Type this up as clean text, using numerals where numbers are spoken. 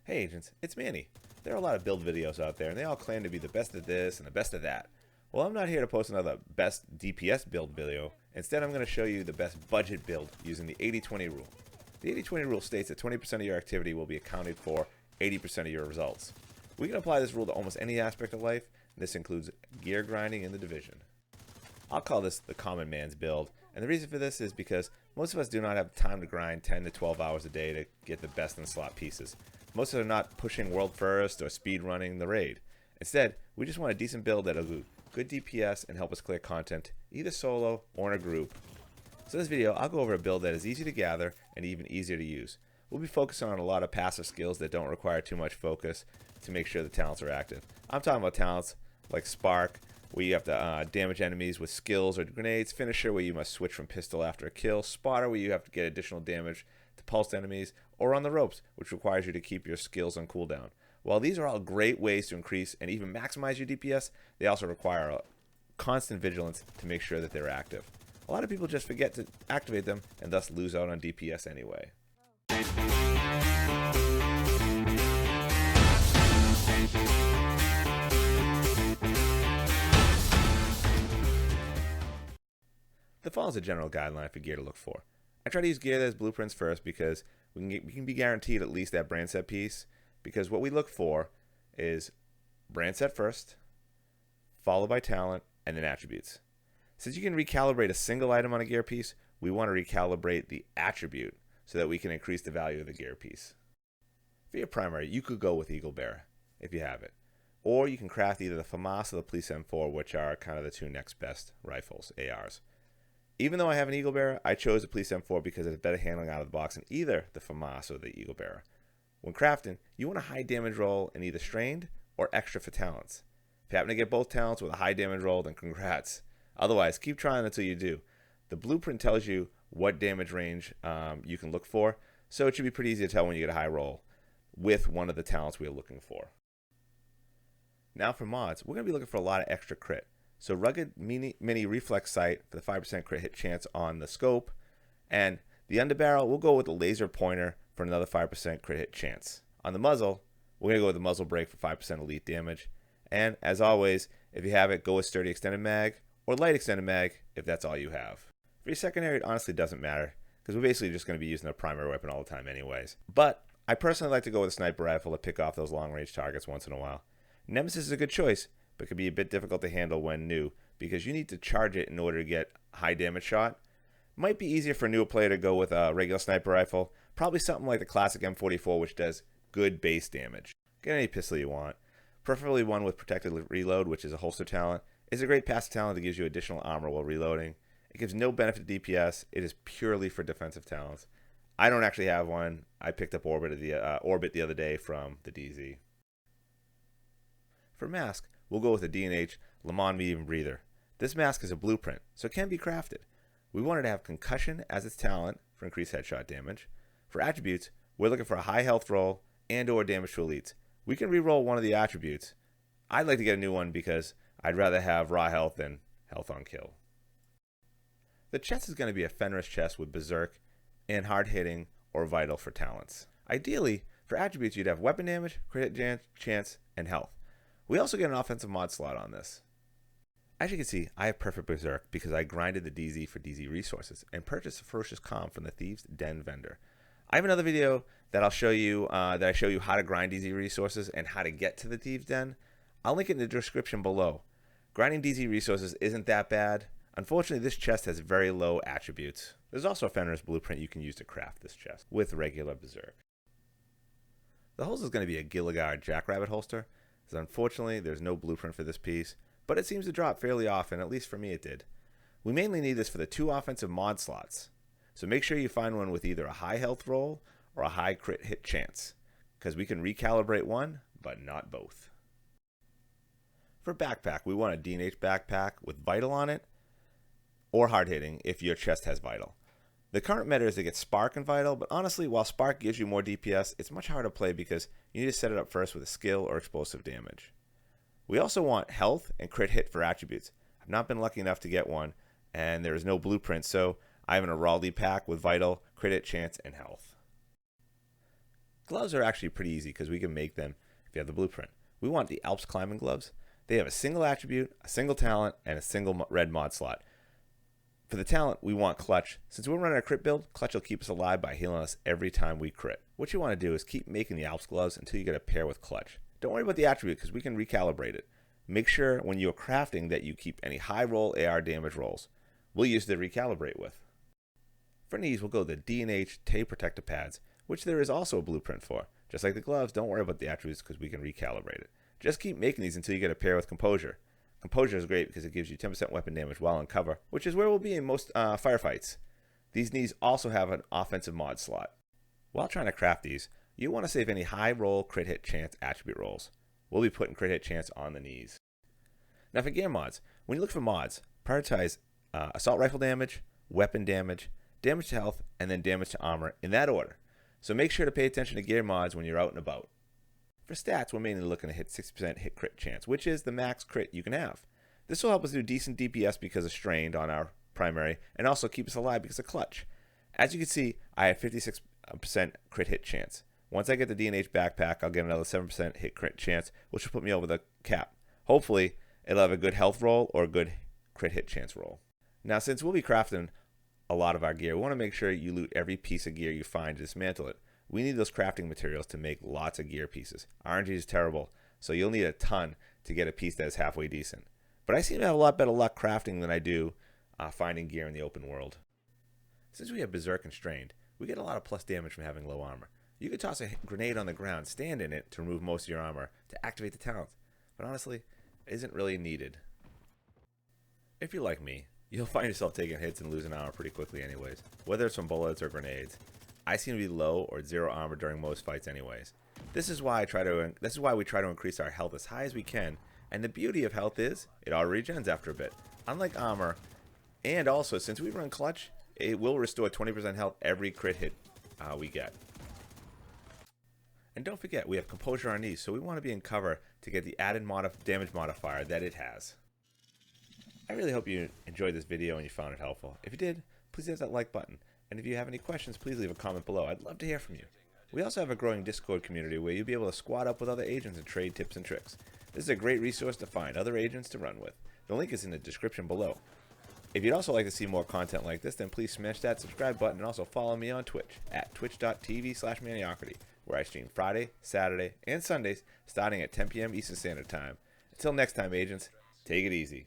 Hey agents, it's Manny. There are a lot of build videos out there and they all claim to be the best of this and the best of that. Well, I'm not here to post another best DPS build video. Instead, I'm going to show you the best budget build using the 80-20 rule. The 80-20 rule states that 20% of your activity will be accounted for 80% of your results. We can apply this rule to almost any aspect of life, and this includes gear grinding in the division. I'll call this the common man's build, and the reason for this is because most of us do not have time to grind 10 to 12 hours a day to get the best in slot pieces. Most of us are not pushing world first or speed running the raid. Instead, we just want a decent build that'll do good DPS and help us clear content, either solo or in a group. So in this video, I'll go over a build that is easy to gather and even easier to use. We'll be focusing on a lot of passive skills that don't require too much focus to make sure the talents are active. I'm talking about talents like Spark, where you have to damage enemies with skills or grenades, Finisher, where you must switch from pistol after a kill, Spotter, where you have to get additional damage to pulsed enemies, or on the ropes, which requires you to keep your skills on cooldown. While these are all great ways to increase and even maximize your DPS, they also require a constant vigilance to make sure that they're active. A lot of people just forget to activate them and thus lose out on DPS anyway. The following is a general guideline for gear to look for. I try to use gear that has blueprints first because we can be guaranteed at least that brand set piece, because what we look for is brand set first, followed by talent, and then attributes. Since you can recalibrate a single item on a gear piece, we want to recalibrate the attribute so that we can increase the value of the gear piece. For your primary, you could go with Eagle Bearer if you have it, or you can craft either the FAMAS or the Police M4, which are kind of the two next best rifles, ARs. Even though I have an Eagle Bearer, I chose the Police M4 because it's better handling out of the box than either the FAMAS or the Eagle Bearer. When crafting, you want a high damage roll in either strained or extra for talents. If you happen to get both talents with a high damage roll, then congrats. Otherwise, keep trying until you do. The blueprint tells you what damage range you can look for, so it should be pretty easy to tell when you get a high roll with one of the talents we are looking for. Now for mods, we're going to be looking for a lot of extra crit. So Rugged Mini Reflex Sight for the 5% crit hit chance on the scope, and the underbarrel, we'll go with the laser pointer for another 5% crit hit chance. On the muzzle, we're going to go with the muzzle brake for 5% elite damage. And as always, if you have it, go with sturdy extended mag or light extended mag if that's all you have. For your secondary, it honestly doesn't matter because we're basically just going to be using a primary weapon all the time anyways. But I personally like to go with a sniper rifle to pick off those long range targets once in a while. Nemesis is a good choice, but can be a bit difficult to handle when new because you need to charge it in order to get high damage shot. Might be easier for a newer player to go with a regular sniper rifle, probably something like the classic M44, which does good base damage. Get any pistol you want, preferably one with protected reload, which is a holster talent. It's a great passive talent that gives you additional armor while reloading. It gives no benefit to DPS. It is purely for defensive talents. I don't actually have one. I picked up Orbit the other day from the DZ. For mask, we'll go with the D&H Le Mans Medium Breather. This mask is a blueprint, so it can be crafted. We wanted to have concussion as its talent for increased headshot damage. For attributes, we're looking for a high health roll and or damage to elites. We can re-roll one of the attributes. I'd like to get a new one because I'd rather have raw health than health on kill. The chest is going to be a Fenris chest with Berserk and hard hitting or vital for talents. Ideally, for attributes you'd have weapon damage, crit hit chance, and health. We also get an offensive mod slot on this. As you can see, I have perfect Berserk because I grinded the DZ for DZ resources and purchased a Ferocious Calm from the Thieves' Den vendor. I have another video that I'll show you how to grind DZ resources and how to get to the Thieves' Den. I'll link it in the description below. Grinding DZ resources isn't that bad. Unfortunately, this chest has very low attributes. There's also a Fenris blueprint you can use to craft this chest with regular Berserk. The holster is going to be a Gilligard Jackrabbit holster. So unfortunately, there's no blueprint for this piece, but it seems to drop fairly often, at least for me it did. We mainly need this for the 2 offensive mod slots, so make sure you find one with either a high health roll or a high crit hit chance, because we can recalibrate one, but not both. For backpack, we want a D&H backpack with vital on it, or hard hitting if your chest has vital. The current meta is to get Spark and Vital, but honestly, while Spark gives you more DPS, it's much harder to play because you need to set it up first with a skill or explosive damage. We also want Health and Crit Hit for attributes. I've not been lucky enough to get one, and there is no blueprint, so I have an Araldi pack with Vital, Crit Hit Chance, and Health. Gloves are actually pretty easy because we can make them if you have the blueprint. We want the Alps climbing gloves. They have a single attribute, a single talent, and a single red mod slot. For the talent, we want Clutch. Since we're running a crit build, Clutch will keep us alive by healing us every time we crit. What you want to do is keep making the Alps gloves until you get a pair with Clutch. Don't worry about the attribute because we can recalibrate it. Make sure when you're crafting that you keep any high roll AR damage rolls. We'll use the recalibrate with. For knees, we'll go the D&H Tay Protector pads, which there is also a blueprint for. Just like the gloves, don't worry about the attributes because we can recalibrate it. Just keep making these until you get a pair with Composure. Composure is great because it gives you 10% weapon damage while in cover, which is where we'll be in most firefights. These knees also have an offensive mod slot. While trying to craft these, you want to save any high roll crit hit chance attribute rolls. We'll be putting crit hit chance on the knees. Now for gear mods, when you look for mods, prioritize assault rifle damage, weapon damage, damage to health, and then damage to armor in that order. So make sure to pay attention to gear mods when you're out and about. For stats, we're mainly looking to hit 60% hit crit chance, which is the max crit you can have. This will help us do decent DPS because of strained on our primary, and also keep us alive because of clutch. As you can see, I have 56% crit hit chance. Once I get the D&H backpack, I'll get another 7% hit crit chance, which will put me over the cap. Hopefully, it'll have a good health roll or a good crit hit chance roll. Now, since we'll be crafting a lot of our gear, we want to make sure you loot every piece of gear you find to dismantle it. We need those crafting materials to make lots of gear pieces. RNG is terrible, so you'll need a ton to get a piece that is halfway decent. But I seem to have a lot better luck crafting than I do finding gear in the open world. Since we have Berserk and Strained, we get a lot of plus damage from having low armor. You could toss a grenade on the ground, stand in it to remove most of your armor to activate the talent, but honestly, it isn't really needed. If you're like me, you'll find yourself taking hits and losing armor pretty quickly anyways, whether it's from bullets or grenades. I seem to be low or zero armor during most fights anyways. This is why we try to increase our health as high as we can, and the beauty of health is it auto regens after a bit. Unlike armor, and also since we run clutch, it will restore 20% health every crit hit we get. And don't forget, we have Composure on knees, so we want to be in cover to get the added damage modifier that it has. I really hope you enjoyed this video and you found it helpful. If you did, please hit that like button. And if you have any questions, please leave a comment below. I'd love to hear from you. We also have a growing Discord community where you'll be able to squad up with other agents and trade tips and tricks. This is a great resource to find other agents to run with. The link is in the description below. If you'd also like to see more content like this, then please smash that subscribe button and also follow me on Twitch at twitch.tv/Maniocrity, where I stream Friday, Saturday, and Sundays starting at 10 p.m. Eastern Standard Time. Until next time, agents, take it easy.